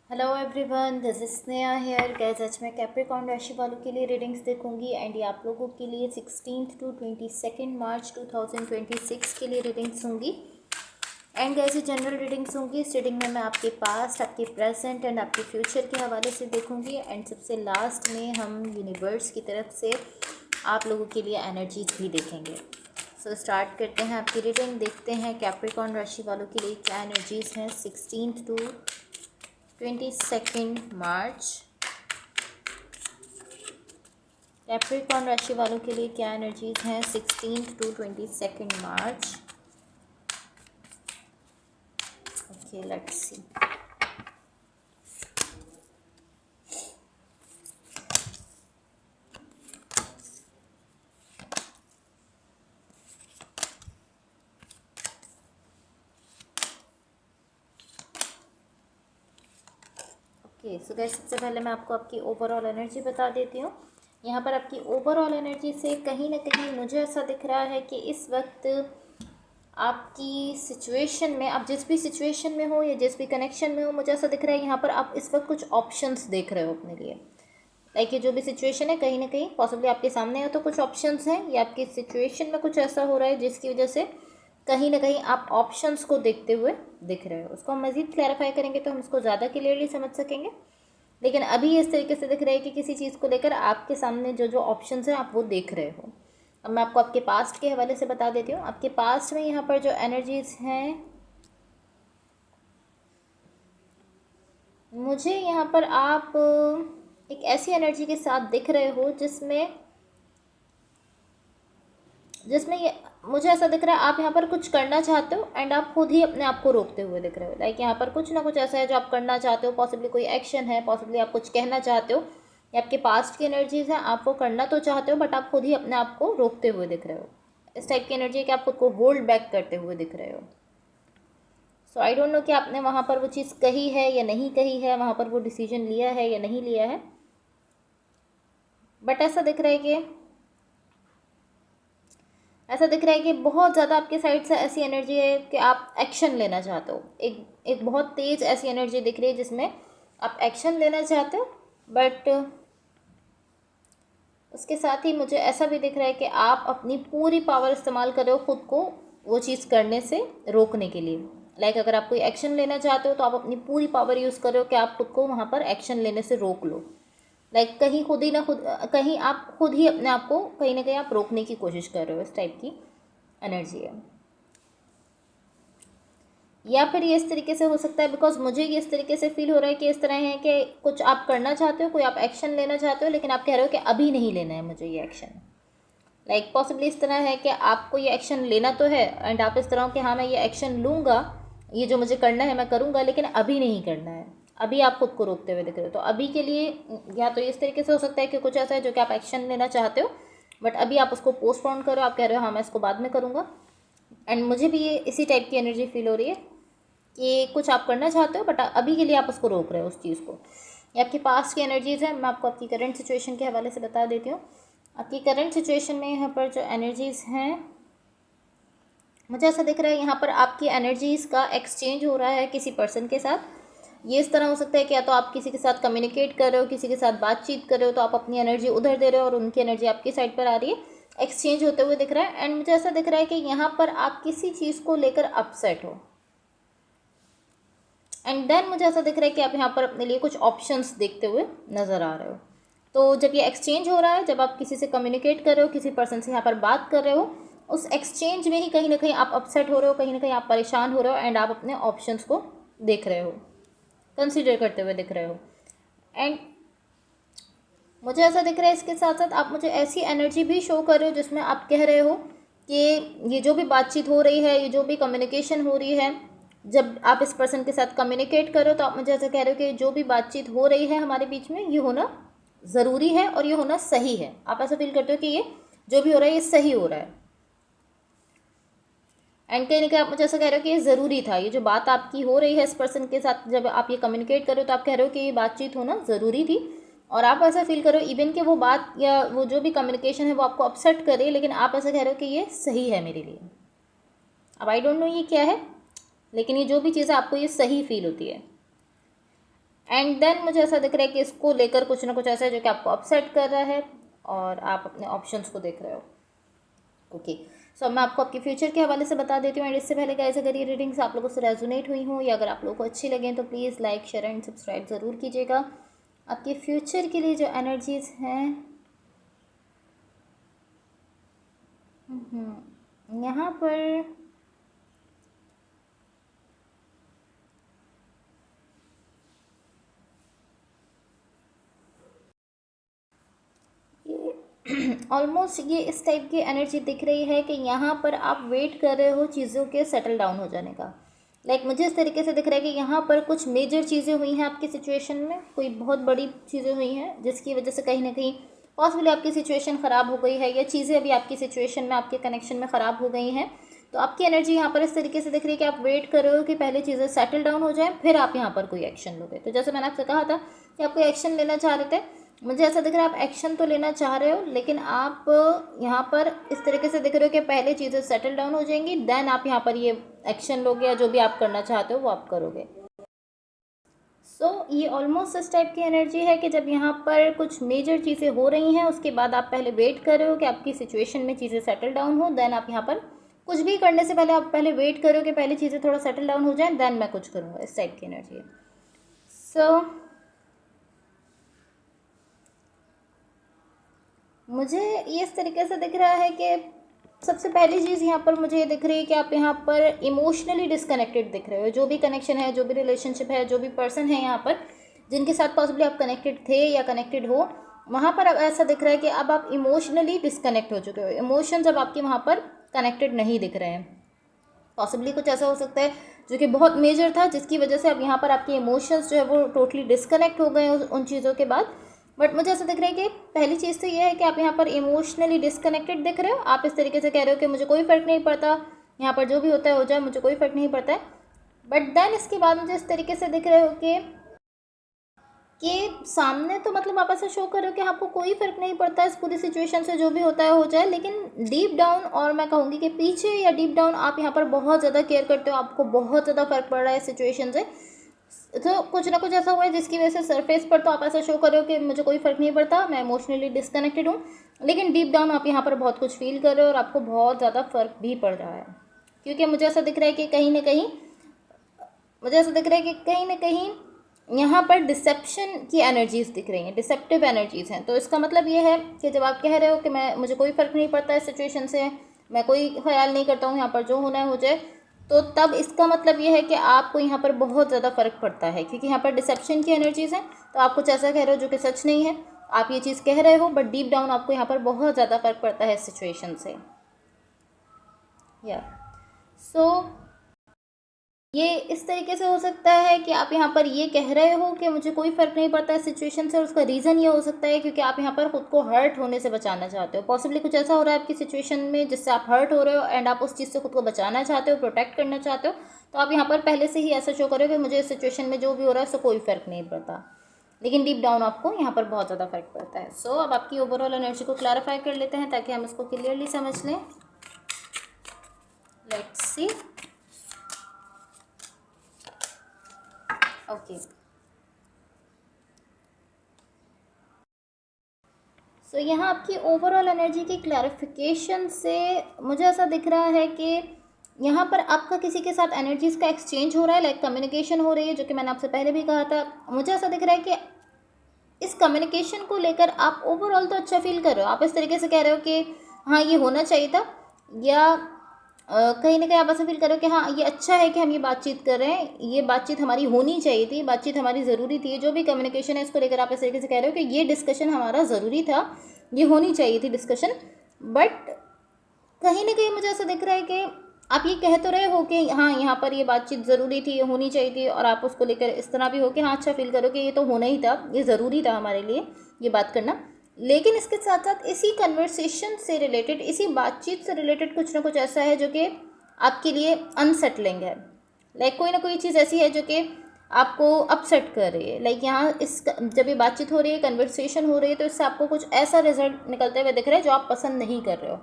Hello everyone, this is Sneha here. Guys, आज मैं Capricorn राशि वालों के लिए रीडिंग्स देखूंगी एंड ये आप लोगों के लिए 16 टू 22 मार्च 2026 के लिए रीडिंग्स होंगी। एंड गाइस, ये जनरल रीडिंग्स होंगी। इस रीडिंग में मैं आपके पास्ट, आपके प्रेजेंट एंड आपके फ्यूचर के हवाले से देखूंगी एंड सबसे लास्ट में हम यूनिवर्स की तरफ से आप लोगों के लिए एनर्जीज भी देखेंगे। सो स्टार्ट करते हैं आपकी रीडिंग। देखते हैं कैप्रिकॉर्न राशि वालों के लिए क्या एनर्जीज हैं 16 टू 22 मार्च। कैप्रिकॉर्न राशि वालों के लिए क्या एनर्जीज हैं 16 to 22 March. Okay, let's see. Okay, so guys, सबसे पहले मैं आपको आपकी ओवरऑल एनर्जी बता देती हूँ। यहाँ पर आपकी ओवरऑल एनर्जी से कहीं ना कहीं मुझे ऐसा दिख रहा है कि इस वक्त आपकी सिचुएशन में, आप जिस भी सिचुएशन में हो या जिस भी कनेक्शन में हो, मुझे ऐसा दिख रहा है यहाँ पर आप इस वक्त कुछ ऑप्शंस देख रहे हो अपने लिए। लाइक ये जो भी सिचुएशन है, कहीं ना कहीं पॉसिबली आपके सामने है तो कुछ ऑप्शंस हैं, या आपकी सिचुएशन में कुछ ऐसा हो रहा है जिसकी वजह से कहीं ना कहीं आप ऑप्शंस को देखते हुए दिख रहे हो। उसको हम मज़ीद क्लैरिफाई करेंगे तो हम इसको ज़्यादा क्लियरली समझ सकेंगे। लेकिन अभी इस तरीके से दिख रहा है कि किसी चीज़ को लेकर आपके सामने जो जो ऑप्शंस हैं आप वो देख रहे हो। अब मैं आपको आपके पास्ट के हवाले से बता देती हूँ। आपके पास्ट में यहाँ पर जो एनर्जीज हैं, मुझे यहाँ पर आप एक ऐसी एनर्जी के साथ दिख रहे हो जिसमें जिसमें ये मुझे ऐसा दिख रहा है आप यहाँ पर कुछ करना चाहते हो एंड आप खुद ही अपने आप को रोकते हुए दिख रहे हो। लाइक यहाँ पर कुछ ना कुछ ऐसा है जो आप करना चाहते हो, पॉसिबली कोई एक्शन है, पॉसिबली आप कुछ कहना चाहते हो, या आपके पास्ट की एनर्जीज हैं, आप वो करना तो चाहते हो बट आप खुद ही अपने आप को रोकते हुए दिख रहे हो। इस टाइप की एनर्जी है कि आप खुद को होल्ड बैक करते हुए दिख रहे हो। सो आई डोंट नो कि आपने वहाँ पर वो चीज़ कही है या नहीं कही है, वहाँ पर वो डिसीजन लिया है या नहीं लिया है, बट ऐसा दिख रहा है कि बहुत ज़्यादा आपके साइड से ऐसी एनर्जी है कि आप एक्शन लेना चाहते हो। एक बहुत तेज़ ऐसी एनर्जी दिख रही है जिसमें आप एक्शन लेना चाहते हो, बट उसके साथ ही मुझे ऐसा भी दिख रहा है कि आप अपनी पूरी पावर इस्तेमाल कर रहे हो खुद को वो चीज़ करने से रोकने के लिए। लाइक अगर आप कोई एक्शन लेना चाहते हो तो आप अपनी पूरी पावर यूज़ कर रहे हो कि आप खुद को वहाँ पर एक्शन लेने से रोक लो। लाइक कहीं खुद ही ना खुद कहीं आप खुद ही अपने आप को कहीं ना कहीं आप रोकने की कोशिश कर रहे हो। इस टाइप की एनर्जी है। या फिर ये इस तरीके से हो सकता है, बिकॉज मुझे ये इस तरीके से फील हो रहा है कि इस तरह है कि कुछ आप करना चाहते हो, कोई आप एक्शन लेना चाहते हो, लेकिन आप कह रहे हो कि अभी नहीं लेना है मुझे ये एक्शन। लाइक पॉसिबली इस तरह है कि आपको ये एक्शन लेना तो है एंड आप इस तरह हो कि हाँ मैं ये एक्शन लूँगा, ये जो मुझे करना है मैं करूँगा, लेकिन अभी नहीं करना है। अभी आप खुद को रोकते हुए दिख रहे हो। तो अभी के लिए या तो इस तरीके से हो सकता है कि कुछ ऐसा है जो कि आप एक्शन लेना चाहते हो बट अभी आप उसको पोस्टपोन करो, आप कह रहे हो हाँ मैं इसको बाद में करूँगा। एंड मुझे भी ये इसी टाइप की एनर्जी फील हो रही है कि कुछ आप करना चाहते हो बट अभी के लिए आप उसको रोक रहे हो उस चीज़ को। ये आपकी पास्ट की एनर्जीज़ है। मैं आपको आपकी करंट सिचुएशन के हवाले से बता देती हूँ। आपकी करंट सिचुएशन में यहाँ पर जो एनर्जीज़ हैं, मुझे ऐसा दिख रहा है यहाँ पर आपकी एनर्जीज़ का एक्सचेंज हो रहा है किसी पर्सन के साथ। ये इस तरह हो सकता है कि या तो आप किसी के साथ कम्युनिकेट कर रहे हो, किसी के साथ बातचीत कर रहे हो, तो आप अपनी एनर्जी उधर दे रहे हो और उनकी एनर्जी आपकी साइड पर आ रही है। एक्सचेंज होते हुए दिख रहा है एंड मुझे ऐसा दिख रहा है कि यहाँ पर आप किसी चीज़ को लेकर अपसेट हो एंड देन मुझे ऐसा दिख रहा है कि आप यहाँ पर अपने लिए कुछ ऑप्शंस देखते हुए नज़र आ रहे हो। तो जब ये एक्सचेंज हो रहा है, जब आप किसी से कम्युनिकेट कर रहे हो, किसी पर्सन से यहाँ पर बात कर रहे हो, उस एक्सचेंज में ही कहीं ना कहीं आप अपसेट हो रहे हो, कहीं ना कहीं आप परेशान हो रहे हो एंड आप अपने ऑप्शंस को देख रहे हो, कंसिडर करते हुए दिख रहे हो। एंड मुझे ऐसा दिख रहा है इसके साथ साथ आप मुझे ऐसी एनर्जी भी शो कर रहे हो जिसमें आप कह रहे हो कि ये जो भी बातचीत हो रही है, ये जो भी कम्युनिकेशन हो रही है, जब आप इस पर्सन के साथ कम्युनिकेट करो तो आप मुझे ऐसा कह रहे हो कि जो भी बातचीत हो रही है हमारे बीच में, ये होना ज़रूरी है और ये होना सही है। आप ऐसा फील करते हो कि ये जो भी हो रहा है ये सही हो रहा है एंड कहीं ना कहीं आप मुझे ऐसा कह रहे हो कि ये ज़रूरी था। ये जो बात आपकी हो रही है इस पर्सन के साथ, जब आप ये कम्युनिकेट करो तो आप कह रहे हो कि ये बातचीत होना ज़रूरी थी और आप ऐसा फील करो इवन कि वो बात या वो जो भी कम्युनिकेशन है वो आपको अपसेट करे, लेकिन आप ऐसा कह रहे हो कि ये सही है मेरे लिए। अब आई डोंट नो ये क्या है, लेकिन ये जो भी चीज़ है आपको ये सही फील होती है। एंड देन मुझे ऐसा दिख रहा है कि इसको लेकर कुछ ना कुछ ऐसा है जो कि आपको अपसेट कर रहा है और आप अपने ऑप्शंस को देख रहे हो। ओके, सो मैं आपको आपके फ्यूचर के हवाले से बता देती हूँ। एंड इससे पहले गाइस, अगर ये रीडिंग्स आप लोगों से रेजोनेट हुई हूँ या अगर आप लोगों को अच्छी लगें तो please like, share and subscribe ज़रूर कीजिएगा। आपके फ्यूचर के लिए जो एनर्जीज़ हैं यहाँ पर ऑलमोस्ट ये इस टाइप की एनर्जी दिख रही है कि यहाँ पर आप वेट कर रहे हो चीज़ों के सेटल डाउन हो जाने का। लाइक मुझे इस तरीके से दिख रहा है कि यहाँ पर कुछ मेजर चीज़ें हुई हैं आपकी सिचुएशन में, कोई बहुत बड़ी चीज़ें हुई हैं जिसकी वजह से कहीं ना कहीं पॉसिबली आपकी सिचुएशन ख़राब हो गई है, या चीज़ें अभी आपकी सिचुएशन में, आपके कनेक्शन में ख़राब हो गई हैं। तो आपकी एनर्जी यहाँ पर इस तरीके से दिख रही है कि आप वेट कर रहे हो कि पहले चीज़ें सेटल डाउन हो जाएं, फिर आप यहाँ पर कोई एक्शन लोगे। तो जैसे मैंने आपसे कहा था कि आप कोई एक्शन लेना चाह रहे थे, मुझे ऐसा दिख रहा है आप एक्शन तो लेना चाह रहे हो, लेकिन आप यहाँ पर इस तरीके से दिख रहे हो कि पहले चीज़ें सेटल डाउन हो जाएंगी, देन आप यहाँ पर ये एक्शन लोगे या जो भी आप करना चाहते हो वो आप करोगे। ये ऑलमोस्ट इस टाइप की एनर्जी है कि जब यहाँ पर कुछ मेजर चीज़ें हो रही हैं उसके बाद आप पहले वेट कर रहे हो कि आपकी सिचुएशन में चीज़ें सेटल डाउन हो, देन आप यहाँ पर कुछ भी करने से पहले आप पहले वेट करो कि पहले चीज़ें थोड़ा सेटल डाउन हो जाए, देन मैं कुछ करूँगा। इस टाइप की एनर्जी है। मुझे ये इस तरीके से दिख रहा है कि सबसे पहली चीज़ यहाँ पर मुझे ये दिख रही है कि आप यहाँ पर इमोशनली डिसकनेक्टेड दिख रहे हो। जो भी कनेक्शन है, जो भी रिलेशनशिप है, जो भी पर्सन है यहाँ पर जिनके साथ पॉसिबली आप कनेक्टेड थे या कनेक्टेड हो, वहाँ पर अब ऐसा दिख रहा है कि अब आप इमोशनली डिसकनेक्ट हो चुके हो। इमोशंस अब आपके वहाँ पर कनेक्टेड नहीं दिख रहे हैं। पॉसिबली कुछ ऐसा हो सकता है जो कि बहुत मेजर था, जिसकी वजह से अब यहाँ पर आपके इमोशंस जो है वो टोटली डिसकनेक्ट हो गए उन चीज़ों के बाद। बट मुझे ऐसा दिख रहा है कि पहली चीज़ तो ये है कि आप यहाँ पर इमोशनली डिसकनेक्टेड दिख रहे हो। आप इस तरीके से कह रहे हो कि मुझे कोई फ़र्क नहीं पड़ता, यहाँ पर जो भी होता है हो जाए, मुझे कोई फ़र्क नहीं पड़ता है। बट देन इसके बाद मुझे इस तरीके से दिख रहे हो कि सामने तो मतलब आप ऐसा शो कर रहे हो कि आपको कोई फ़र्क नहीं पड़ता इस पूरी सिचुएशन से, जो भी होता है हो जाए, लेकिन डीप डाउन, और मैं कहूँगी कि पीछे या डीप डाउन आप यहाँ पर बहुत ज़्यादा केयर करते हो, आपको बहुत ज़्यादा फ़र्क पड़ रहा है इस सिचुएशन से। तो कुछ ना कुछ ऐसा हुआ है जिसकी वजह से सरफेस पर तो आप ऐसा शो कर रहे हो कि मुझे कोई फ़र्क नहीं पड़ता, मैं इमोशनली डिसकनेक्टेड हूँ, लेकिन डीप डाउन आप यहाँ पर बहुत कुछ फील कर रहे हो और आपको बहुत ज़्यादा फ़र्क भी पड़ रहा है। क्योंकि मुझे ऐसा दिख रहा है कि कहीं ना कहीं यहाँ पर डिसेप्शन की एनर्जीज़ दिख रही हैं, डिसेप्टिव एनर्जीज़ हैं। तो इसका मतलब ये है कि जब आप कह रहे हो कि मुझे कोई फ़र्क नहीं पड़ता इस सिचुएशन से, मैं कोई ख्याल नहीं करता हूँ, यहाँ पर जो होना है हो जाए, तो तब इसका मतलब ये है कि आपको यहाँ पर बहुत ज़्यादा फ़र्क पड़ता है, क्योंकि यहाँ पर डिसेप्शन की एनर्जीज़ हैं। तो आप कुछ ऐसा कह रहे हो जो कि सच नहीं है, आप ये चीज़ कह रहे हो, बट डीप डाउन आपको यहाँ पर बहुत ज़्यादा फ़र्क पड़ता है इस सिचुएशन से। या ये इस तरीके से हो सकता है कि आप यहाँ पर ये कह रहे हो कि मुझे कोई फ़र्क नहीं पड़ता इस सिचुएशन से, और उसका रीज़न ये हो सकता है क्योंकि आप यहाँ पर खुद को हर्ट होने से बचाना चाहते हो। पॉसिबली कुछ ऐसा हो रहा है आपकी सिचुएशन में जिससे आप हर्ट हो रहे हो, एंड आप उस चीज़ से खुद को बचाना चाहते हो, प्रोटेक्ट करना चाहते हो। तो आप यहाँ पर पहले से ही ऐसा शो करो कि मुझे इस सिचुएशन में जो भी हो रहा है उससे कोई फ़र्क नहीं पड़ता, लेकिन डीप डाउन आपको यहाँ पर बहुत ज़्यादा फ़र्क पड़ता है। अब आपकी ओवरऑल एनर्जी को क्लैरिफाई कर लेते हैं ताकि हम इसको क्लियरली समझ लें। Let's see. ओके, यहाँ आपकी ओवरऑल एनर्जी की क्लैरिफिकेशन से मुझे ऐसा दिख रहा है कि यहाँ पर आपका किसी के साथ एनर्जीज़ का एक्सचेंज हो रहा है, लाइक कम्युनिकेशन हो रही है, जो कि मैंने आपसे पहले भी कहा था। मुझे ऐसा दिख रहा है कि इस कम्युनिकेशन को लेकर आप ओवरऑल तो अच्छा फील कर रहे हो। आप इस तरीके से कह रहे हो कि हाँ ये होना चाहिए था, या कहीं ना कहीं आप ऐसा फील करो कि हाँ ये अच्छा है कि हम ये बातचीत कर रहे हैं, ये बातचीत हमारी होनी चाहिए थी, बातचीत हमारी ज़रूरी थी। जो भी कम्युनिकेशन है इसको लेकर आप इस तरीके से कह रहे हो कि ये डिस्कशन हमारा ज़रूरी था, ये होनी चाहिए थी डिस्कशन। बट कहीं ना कहीं मुझे ऐसा दिख रहा है कि आप ये कह तो रहे हो कि हाँ यहाँ पर ये बातचीत ज़रूरी थी, ये होनी चाहिए थी, और आप उसको लेकर इस तरह भी हो कि हाँ अच्छा फील करो कि ये तो होना ही था, ये ज़रूरी था हमारे लिए ये बात करना। लेकिन इसके साथ साथ इसी कन्वर्सेशन से रिलेटेड, इसी बातचीत से रिलेटेड कुछ ना कुछ ऐसा है जो कि आपके लिए अनसेटलिंग है। लाइक कोई ना कोई चीज़ ऐसी है जो कि आपको अपसेट कर रही है। लाइक यहाँ जब ये बातचीत हो रही है, कन्वर्सेशन हो रही है, तो इससे आपको कुछ ऐसा रिजल्ट निकलते हुए दिख रहा है जो आप पसंद नहीं कर रहे हो।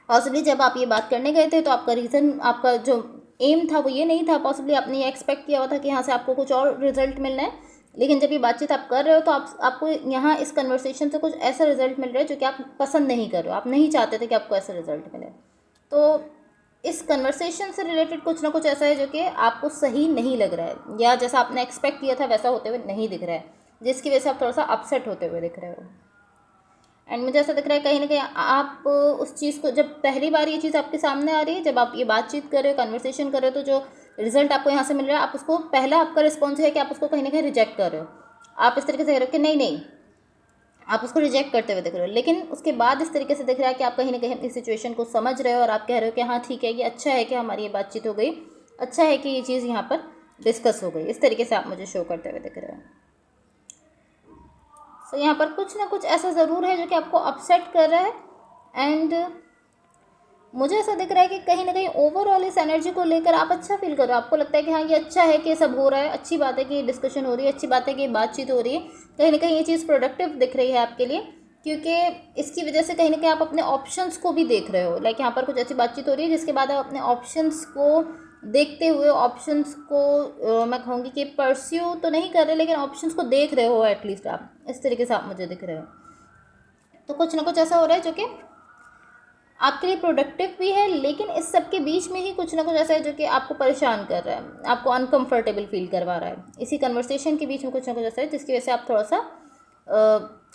पॉसिबली जब आप ये बात करने गए थे तो आपका रीज़न, आपका जो एम था वो ये नहीं था, पॉसिबली आपने ये एक्सपेक्ट किया हुआ था कि यहाँ से आपको कुछ और रिजल्ट मिलना है, लेकिन जब ये बातचीत आप कर रहे हो तो आपको यहाँ इस कन्वर्सेशन से कुछ ऐसा रिजल्ट मिल रहा है जो कि आप पसंद नहीं कर रहे हो, आप नहीं चाहते थे कि आपको ऐसा रिजल्ट मिले। तो इस कन्वर्सेशन से रिलेटेड कुछ ना कुछ ऐसा है जो कि आपको सही नहीं लग रहा है, या जैसा आपने एक्सपेक्ट किया था वैसा होते हुए नहीं दिख रहा है, जिसकी वजह से आप थोड़ा सा अपसेट होते हुए दिख रहे हो। एंड मुझे ऐसा दिख रहा है कहीं ना कहीं आप उस चीज़ को, जब पहली बार ये चीज़ आपके सामने आ रही है, जब आप ये बातचीत कर रहे हो, कन्वर्सेशन कर रहे हो, तो जो रिजल्ट आपको यहाँ से मिल रहा है, आप उसको, पहला आपका रिस्पॉन्स है कि आप उसको कहीं ना कहीं रिजेक्ट कर रहे हो, आप इस तरीके से कह रहे हो कि नहीं नहीं, आप उसको रिजेक्ट करते हुए दिख रहे हो। लेकिन उसके बाद इस तरीके से दिख रहा है कि आप कहीं ना कहीं अपनी सिचुएशन को समझ रहे हो और आप कह रहे हो कि हाँ ठीक है, ये अच्छा है कि हमारी ये बातचीत हो गई, अच्छा है कि ये चीज़ यहाँ पर डिस्कस हो गई, इस तरीके से आप मुझे शो करते हुए दिख रहे हो। सो यहाँ पर कुछ ना कुछ ऐसा ज़रूर है जो कि आपको अपसेट कर रहा है। एंड मुझे ऐसा दिख रहा है कि कहीं ना कहीं ओवरऑल इस एनर्जी को लेकर आप अच्छा फील कर रहे हो, आपको लगता है कि हाँ ये अच्छा है कि ये सब हो रहा है, अच्छी बात है कि ये डिस्कशन हो रही है, अच्छी बात है कि ये बातचीत हो रही है, कहीं ना कहीं ये चीज़ प्रोडक्टिव दिख रही है आपके लिए, क्योंकि इसकी वजह से कहीं ना कहीं आप अपने ऑप्शंस को भी देख रहे हो। लाइक यहाँ पर कुछ ऐसी बातचीत हो रही है जिसके बाद आप अपने ऑप्शंस को देखते हुए, ऑप्शंस को मैं कहूँगी कि परस्यू तो नहीं कर रहे, लेकिन ऑप्शंस को देख रहे हो एटलीस्ट, आप इस तरीके से आप मुझे दिख रहे हो। तो कुछ ना कुछ ऐसा हो रहा है जो कि आपके लिए प्रोडक्टिव भी है, लेकिन इस सब के बीच में ही कुछ ना कुछ ऐसा है जो कि आपको परेशान कर रहा है, आपको अनकंफर्टेबल फील करवा रहा है। इसी कन्वर्सेशन के बीच में कुछ ना कुछ ऐसा है जिसकी वजह से आप थोड़ा सा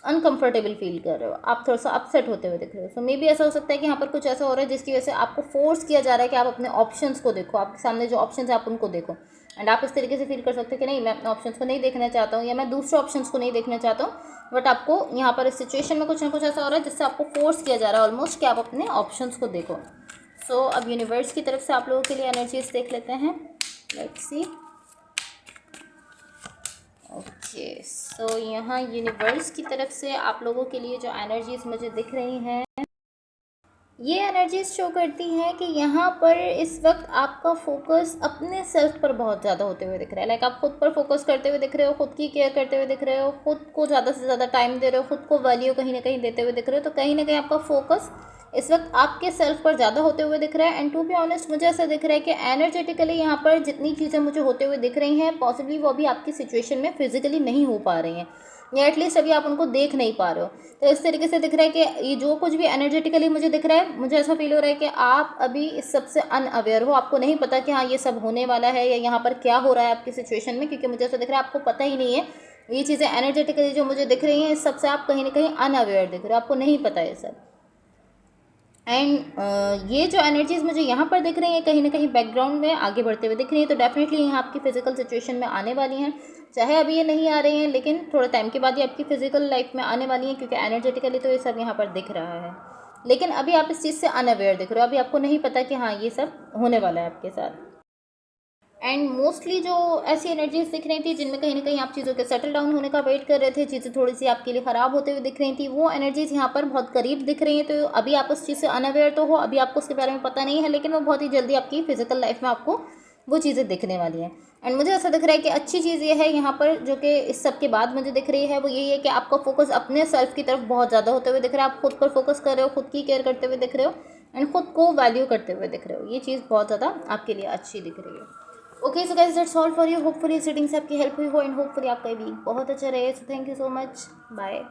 अनकंफर्टेबल फील कर रहे हो, आप थोड़ा सा अपसेट होते हुए दिख रहे हो। सो मे बी ऐसा हो सकता है कि यहाँ पर कुछ ऐसा हो रहा है जिसकी वजह से आपको फोर्स किया जा रहा है कि आप अपने ऑप्शंस को देखो, आपके सामने जो ऑप्शंस है आप उनको देखो। एंड आप इस तरीके से फील कर सकते हो कि नहीं, मैं अपने ऑप्शंस को नहीं देखना चाहता हूँ, या मैं दूसरे ऑप्शंस को नहीं देखना चाहता हूँ, बट आपको यहाँ पर इस सिचुएशन में कुछ ना कुछ ऐसा हो रहा है जिससे आपको फोर्स किया जा रहा है ऑलमोस्ट कि आप अपने ऑप्शंस को देखो। सो अब यूनिवर्स की तरफ से आप लोगों के लिए एनर्जीज देख लेते हैं। Let's see. ओके, सो यहाँ यूनिवर्स की तरफ से आप लोगों के लिए जो एनर्जीज मुझे दिख रही हैं, ये एनर्जीज शो करती हैं कि यहाँ पर इस वक्त आपका फोकस अपने सेल्फ पर बहुत ज़्यादा होते हुए दिख रहा है। लाइक आप खुद पर फोकस करते हुए दिख रहे हो, खुद की केयर करते हुए दिख रहे हो, खुद को ज़्यादा से ज़्यादा टाइम दे रहे हो, खुद को वैल्यू कहीं ना कहीं देते हुए दिख रहे हो। तो कहीं ना कहीं आपका फोकस इस वक्त आपके सेल्फ पर ज़्यादा होते हुए दिख रहा है। एंड टू बी ऑनेस्ट, मुझे ऐसा दिख रहा है कि एनर्जेटिकली यहाँ पर जितनी चीज़ें मुझे होते हुए दिख रही हैं, पॉसिबली वो अभी आपकी सिचुएशन में फिजिकली नहीं हो पा रही हैं, या एटलीस्ट अभी आप उनको देख नहीं पा रहे हो। तो इस तरीके से दिख रहा है कि ये जो कुछ भी एनर्जेटिकली मुझे दिख रहा है, मुझे ऐसा फील हो रहा है कि आप अभी इस सबसे अनअवेयर हो, आपको नहीं पता कि हाँ ये सब होने वाला है या यहाँ पर क्या हो रहा है आपकी सिचुएशन में, क्योंकि मुझे ऐसा दिख रहा है आपको पता ही नहीं है। ये चीज़ें एनर्जेटिकली जो मुझे दिख रही हैं, इस सबसे आप कहीं ना कहीं अनअवेयर दिख रहे हो, आपको नहीं पता ये सब। एंड ये जो एनर्जीज मुझे यहाँ पर दिख रही हैं, कहीं ना कहीं बैकग्राउंड में आगे बढ़ते हुए दिख रही हैं, तो डेफिनेटली यहाँ आपकी फिजिकल सिचुएशन में आने वाली हैं। चाहे अभी ये नहीं आ रही हैं, लेकिन थोड़े टाइम के बाद ये आपकी फिजिकल लाइफ में आने वाली हैं, क्योंकि एनर्जेटिकली तो ये सब यहाँ पर दिख रहा है, लेकिन अभी आप इस चीज़ से अनअवेयर दिख रहे हो, अभी आपको नहीं पता कि हाँ ये सब होने वाला है आपके साथ। एंड मोस्टली जो ऐसी एनर्जीज दिख रही थी जिनमें कहीं ना कहीं आप चीज़ों के सेटल डाउन होने का वेट कर रहे थे, चीज़ें थोड़ी सी आपके लिए ख़राब होते हुए दिख रही थी, वो एनर्जीज यहाँ पर बहुत करीब दिख रही हैं। तो अभी आप उस चीज़ से अनअवेयर तो हो, अभी आपको उसके बारे में पता नहीं है, लेकिन वो बहुत ही जल्दी आपकी फिजिकल लाइफ में आपको वो चीज़ें दिखने वाली हैं। एंड मुझे ऐसा दिख रहा है कि अच्छी चीज़ ये है यहाँ पर, जो कि इस सब के बाद मुझे दिख रही है, वो यही है कि आपका फोकस अपने सेल्फ की तरफ बहुत ज़्यादा होते हुए दिख रहा है, आप खुद पर फोकस कर रहे हो, खुद की केयर करते हुए दिख रहे हो, एंड खुद को वैल्यू करते हुए दिख रहे हो। ये चीज़ बहुत ज़्यादा आपके लिए अच्छी दिख रही है। Okay, so guys that's all for you. Hopefully इस रीडिंग से आपकी हेल्प हुई हो, एंड होपफुली आपका वीक बहुत अच्छा रहे। So thank you so much, bye.